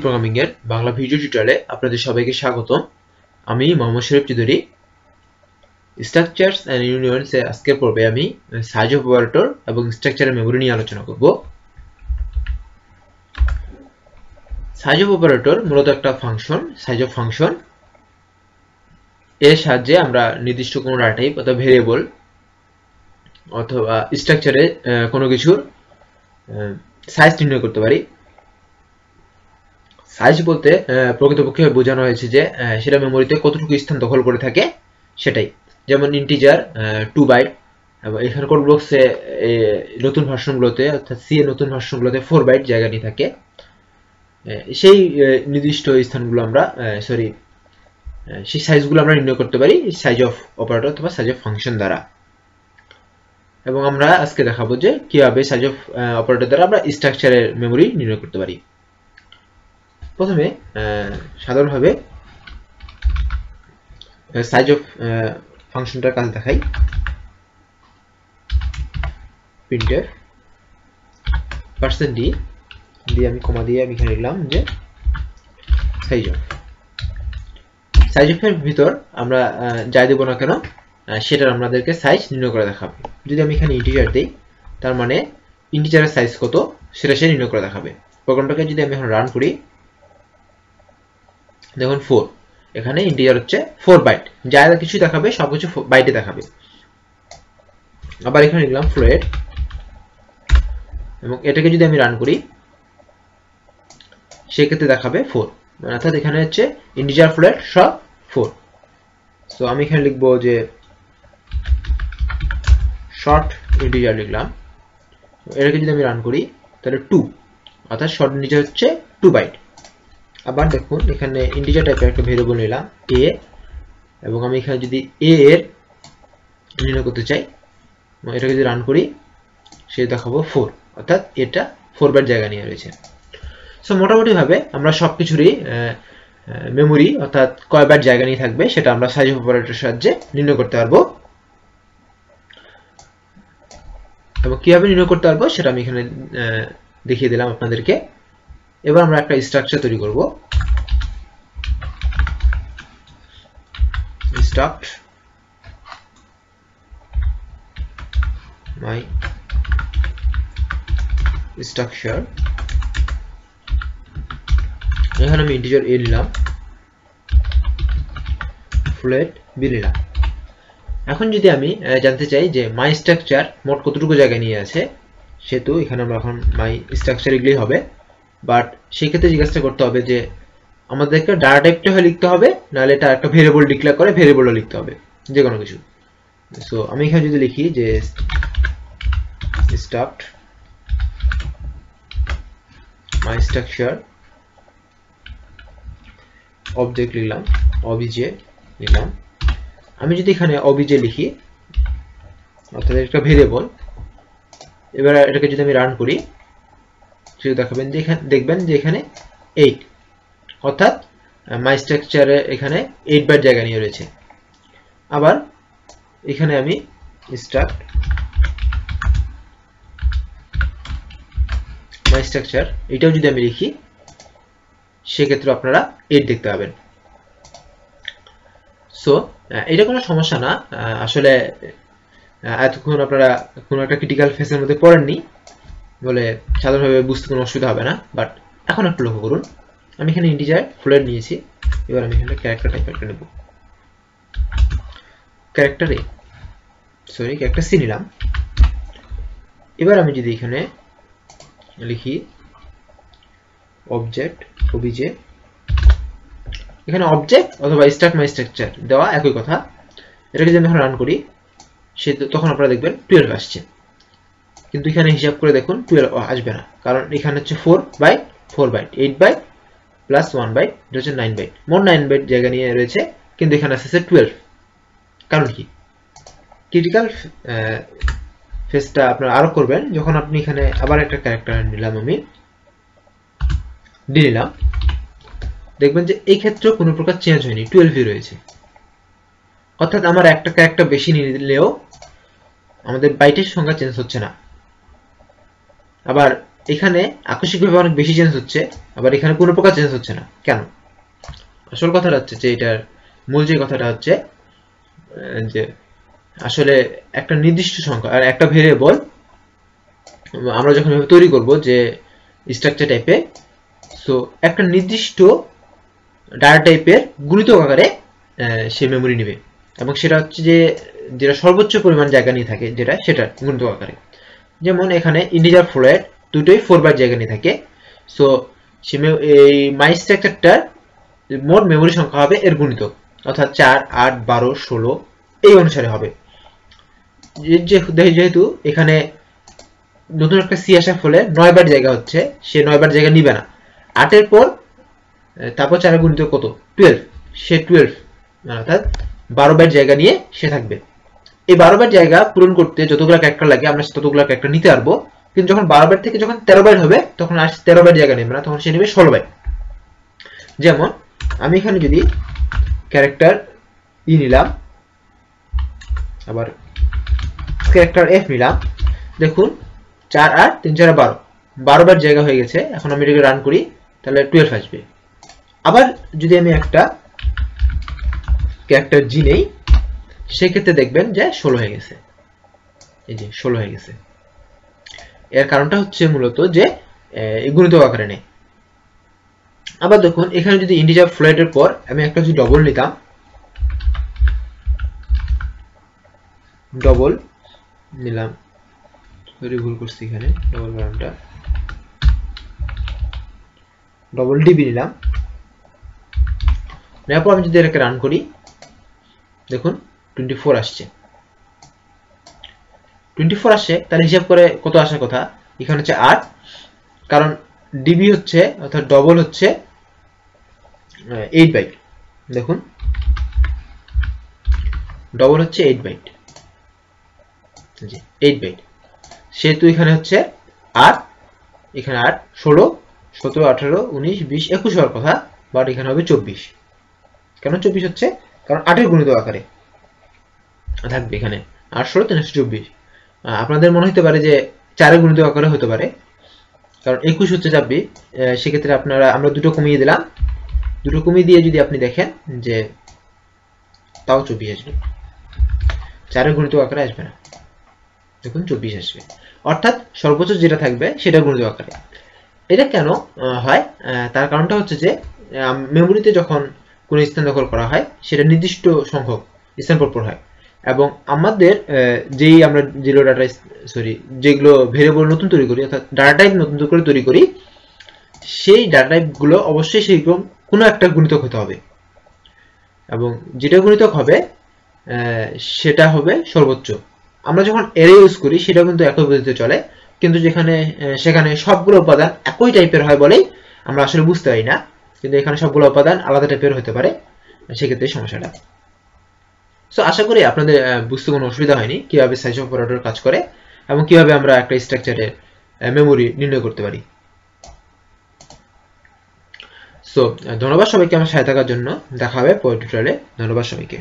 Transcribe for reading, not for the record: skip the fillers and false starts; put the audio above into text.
Programming এর Bangla video টিউটোরিয়ালে আপনাদের সবাইকে স্বাগতম। আমি মোহাম্মদ শরীফ চৌধুরী। স্ট্রাকচারস এন্ড ইউনিয়নস এর আজকের পর্বে আমি সাইজ অফ অপারেটর এবং স্ট্রাকচারের মেমরি নিয়ে আলোচনা করব। সাইজ অফ অপারেটর মূলত একটা ফাংশন, সাইজ অফ ফাংশন। এর সাহায্যে আমরা নির্দিষ্ট কোনো ডাটা টাইপ অথবা ভেরিয়েবল অথবা স্ট্রাকচারে কোনো কিছুর সাইজ নির্ণয় করতে পারি। সাইজ বলতে প্রকৃতপক্ষে বোঝানো হয়েছে যে সেটা মেমোরিতে কতটুকু স্থান দখল করে থাকে সেটাই। যেমন ইন্টিজার 2 বাইট, এবং এখানে কোড ব্লকসে নতুন ভার্সনগুলোতে অর্থাৎ সি এর নতুন ভার্সনগুলোতে 4 বাইট জায়গা নিয়ে থাকে। সেই নির্দিষ্ট স্থানগুলো আমরা সেই সাইজগুলো আমরা নির্ণয় করতে পারি সাইজ অফ অপারেটর অথবা সাইজ অফ ফাংশন দ্বারা। এবং আমরা আজকে দেখাবো যে কিভাবে সাইজ অফ অপারেটর দ্বারা আমরা স্ট্রাকচারের মেমরি নির্ণয় করতে পারি। প্রথমে সাধারণভাবে সাইজ অফ ফাংশনটার কাজ দেখাই। প্রিন্টএফ %d দিয়ে আমি কমা দিয়ে আমি এখানে লিখলাম যে সাইজ অফ এর ভিতর আমরা যাই দেব না কেন সেটার আমাদেরকে সাইজ নির্ণয় করে দেখাবে। যদি আমি এখানে ইন্টিজার দেই, তার মানে ইন্টিজারের সাইজ কত সেটা সে নির্ণয় করে দেখাবে। প্রোগ্রামটাকে যদি আমি এখন রান করি, দেখুন 4, এখানে ইন্টিজার হচ্ছে 4 বাইট, যা কিছু দেখাবে সবকিছু বাইটে দেখাবে। আবার এখানে লিখলাম ফ্লোট, এবং এটাকে যদি আমি রান করি সেক্ষেত্রে দেখাবে 4, অর্থাৎ এখানে হচ্ছে ইন্টিজার ফ্লোট সব 4। সো আমি এখানে লিখবো যে শর্ট ইন্টিজার লিখলাম, এটাকে যদি আমি রান করি তাহলে 2, অর্থাৎ শর্ট ইন্টিজার হচ্ছে 2 বাইট। আবার দেখুন এখানে ইন্টিজার টাইপের একটা ভেরিয়েবল নিলাম a, এবং আমি এখানে যদি a এর নির্ণয় করতে চাই, এটাকে যদি রান করি সে দেখাবো 4, অর্থাৎ এটা 4 বাইট জায়গা নিয়ে রয়েছে। সো মোটামুটি ভাবে আমরা সবকিছুরই মেমোরি অর্থাৎ কয় বাইট জায়গা নিয়ে থাকবে সেটা আমরা সাইজ অফ অপারেটরের সাহায্যে নির্ণয় করতে পারবো। এবং কিভাবে নির্ণয় করতে পারবো সেটা আমি এখানে দেখিয়ে দিলাম আপনাদেরকে। এবার আমরা একটা স্ট্রাকচার তৈরি করব। স্ট্রাক্ট মাই স্ট্রাকচার, এখানে আমি ইন্টিজার a নিলাম, ফ্লোট b নিলাম। এখন যদি আমি জানতে চাই যে মাই স্ট্রাকচার মোট কতটুকু জায়গা নিয়ে আছে, সেহেতু এখানে আমরা এখন মাই স্ট্রাকচার এগুলোই হবে। বাট সেই ক্ষেত্রে জিজ্ঞাসা করতে হবে যে আমাদেরকে ডাটা টাইপটা হয় লিখতে হবে, নাহলে এটা একটা ভেরিয়েবল ডিক্লেয়ার করে ভেরিয়েবলও লিখতে হবে, যে কোনো কিছু। সো আমি এখানে যদি লিখি যে স্ট্রাক্ট মাই স্ট্রাকচার অবজেক্ট লিখলাম, obj লিখলাম। আমি যদি এখানে obj লিখি, অর্থাৎ একটা ভেরিয়েবল, এবার এটাকে যদি আমি রান করি সেটা দেখাবেন যে দেখবেন যে এখানে 8, অর্থাৎ মাই স্ট্রাকচারে এখানে 8 বাইট জায়গা নিয়ে রয়েছে। আবার এখানে আমি স্ট্রাক্ট মাই স্ট্রাকচার এটাও যদি আমি লিখি সেক্ষেত্রে আপনারা 8 দেখতে পাবেন। সো এটা কোনো সমস্যা না, আসলে এতক্ষণ আপনারা কোনো একটা ক্রিটিক্যাল ফেসের মধ্যে পড়েননি বলে সাধারণভাবে বুঝতে কোনো অসুবিধা হবে না। বাট এখন একটু লক্ষ্য করুন, আমি এখানে ইন্টিজার ফ্লোট নিয়েছি, এবার আমি এখানে ক্যারেক্টার টাইপ একটা নেব, ক্যারেক্টার C নিলাম। এবার আমি যদি এখানে লিখি অবজেক্ট obj, এখানে অবজেক্ট অথবা স্ট্রাক্ট মাই স্ট্রাকচার দেওয়া একই কথা। এটাকে যদি আমি রান করি তখন আপনারা দেখবেন 12 আসছে, কিন্তু এখানে হিসাব করে দেখুন 12 আসবে না, কারণ এখানে হচ্ছে 4 বাইট 8 বাইট প্লাস 1 বাইট, এটা হচ্ছে 9 বাইট, মোট 9 বাইট জায়গা নিয়ে রয়েছে, কিন্তু এখানে আসছে 12। কারণ কি? ক্রিটিক্যাল ফেসটা আপনারা আরো করবেন যখন আপনি এখানে আবার একটা ক্যারেক্টার নিলাম, আমি d নিলাম, দেখবেন যে এই ক্ষেত্রে কোনো প্রকার চেঞ্জ হয়নি, 12ই রয়েছে। অর্থাৎ আমার একটা ক্যারেক্টার বেশি নিলেও আমাদের বাইটের সংখ্যা চেঞ্জ হচ্ছে না। আবার এখানে আকস্মিকভাবে অনেক বেশি চেঞ্জ হচ্ছে, আবার এখানে কোনো প্রকার চেঞ্জ হচ্ছে না। কেন? আসল কথাটা হচ্ছে যে এটার মূল যে কথাটা হচ্ছে যে আসলে একটা নির্দিষ্ট সংখ্যা আর একটা ভেরিয়েবল আমরা যখন এভাবে তৈরি করব যে স্ট্রাকচার টাইপে, সো একটা নির্দিষ্ট ডাটা টাইপের গুণিতক আকারে সে মেমোরি নেবে, এবং সেটা হচ্ছে যে যেটা সর্বোচ্চ পরিমাণ জায়গা নিয়ে থাকে সেটা গুণিতক আকারে। যেমন এখানে ইন্টিজার ফ্লোট দুটোই 4 বাইট জায়গা নিয়ে থাকে, সো এই মাই স্ট্রাকচারটার মোট মেমোরি সংখ্যা হবে এর গুণিতক, অর্থাৎ 4, 8, 12, 16 এই অনুসারে হবে। যেহেতু এখানে নতুন একটা সি আসার ফলে 9 বাইট জায়গা হচ্ছে, সে 9 বাইট জায়গা নিবে না। 8 এর পর তারপর 4 গুণিতক কত? 12, সে 12 অর্থাৎ 12 বাইট জায়গা নিয়ে সে থাকবে। এই 12 বাইট জায়গা পূরণ করতে যতগুলো ক্যারেক্টার লাগে আমরা ততগুলো ক্যারেক্টার নিতে পারবো, কিন্তু যখন 12 বাইট থেকে যখন 13 বাইট হবে তখন আর 13 বাইট জায়গা নেবে না, তখন সে নেবে 16 বাইট। যেমন আমি এখানে যদি ক্যারেক্টার নিলাম, আবার ক্যারেক্টার এফ নিলাম, দেখুন 4, 8, 3, 4, 12 12 বাইট জায়গা হয়ে গেছে। এখন আমি এটাকে রান করি, তাহলে 12 আসবে। আবার যদি আমি একটা ক্যারেক্টার জি নেই, সেক্ষেত্রে দেখবেন যে 16 হয়ে গেছে। এই যে 16 হয়ে গেছে। এর কারণটা হচ্ছে মূলত যে গুণিতক আকারে নেই। আবার দেখুন এখানে যদি ইন্টিজার ফ্লোটের পর আমি একটা যদি ডবল নিতাম, ডবল নিলাম, সরি ভুল করছি, এখানে ডবল বানানটা ডবল ডিবি নিলাম, নেওয়ার পর আমি যদি এটাকে রান করি, দেখুন 24 আসছে। 24 আসছে, তাহলে হিসাব করে কত আসার কথা? এখানে হচ্ছে 8, কারণ ডিবি হচ্ছে অর্থাৎ ডবল হচ্ছে 8 বাইট। দেখুন ডবল হচ্ছে 8 বাইট, 8 বাইট, সেহেতু এখানে হচ্ছে 8, এখানে 8, 16, 17, 18, 19, 20, 21 হওয়ার কথা, বাট এখানে হবে 24। কেন 24 হচ্ছে? কারণ 8 এর গুণিতক আকারে থাকবে এখানে 8, 16, 324। আপনাদের মনে হতে পারে যে 4 এর গুণিতক আকারে হতে পারে, কারণ 21 হচ্ছে 24। সেক্ষেত্রে আমরা দুটো কমিয়ে দিলাম, দুটো কমিয়ে দিয়ে যদি আপনি দেখেন যে তাও 24 আসবে, 4 এর গুণিতক আকারে আসবে না। দেখুন 24 আসবে, অর্থাৎ সর্বোচ্চ যেটা থাকবে সেটা গুণিতক আকারে। এটা কেন হয়? তার কারণটা হচ্ছে যে মেমোরিতে যখন কোনো স্থান দখল করা হয় সেটা নির্দিষ্ট সংখ্যক স্থান পরপর হয়, এবং আমাদের আমরা যেগুলো ভেরিয়েবল নতুন তৈরি করি, অর্থাৎ ডাটা টাইপ নতুন করে তৈরি করি, সেই ডাটা টাইপগুলো অবশ্যই সেইরকম কোনো একটা গুণিতক হতে হবে, এবং যেটা গুণিতক হবে সেটা হবে সর্বোচ্চ। আমরা যখন অ্যারে ইউজ করি সেটা কিন্তু একই পদ্ধতিতে চলে, কিন্তু সেখানে সবগুলো উপাদান একই টাইপের হয় বলেই আমরা আসলে বুঝতে পারি না, কিন্তু এখানে সবগুলো উপাদান আলাদা টাইপের হতে পারে, সেক্ষেত্রে সমস্যাটা। সো আশা করি আপনাদের বুঝতে কোনো অসুবিধা হয়নি কিভাবে সাইজ অপারেটর কাজ করে এবং কিভাবে আমরা একটা স্ট্রাকচারের মেমোরি নির্ণয় করতে পারি। সো ধন্যবাদ সবাইকে আমার সাথে থাকার জন্য। দেখা হবে পরের টিউটোরিয়ালে। ধন্যবাদ সবাইকে।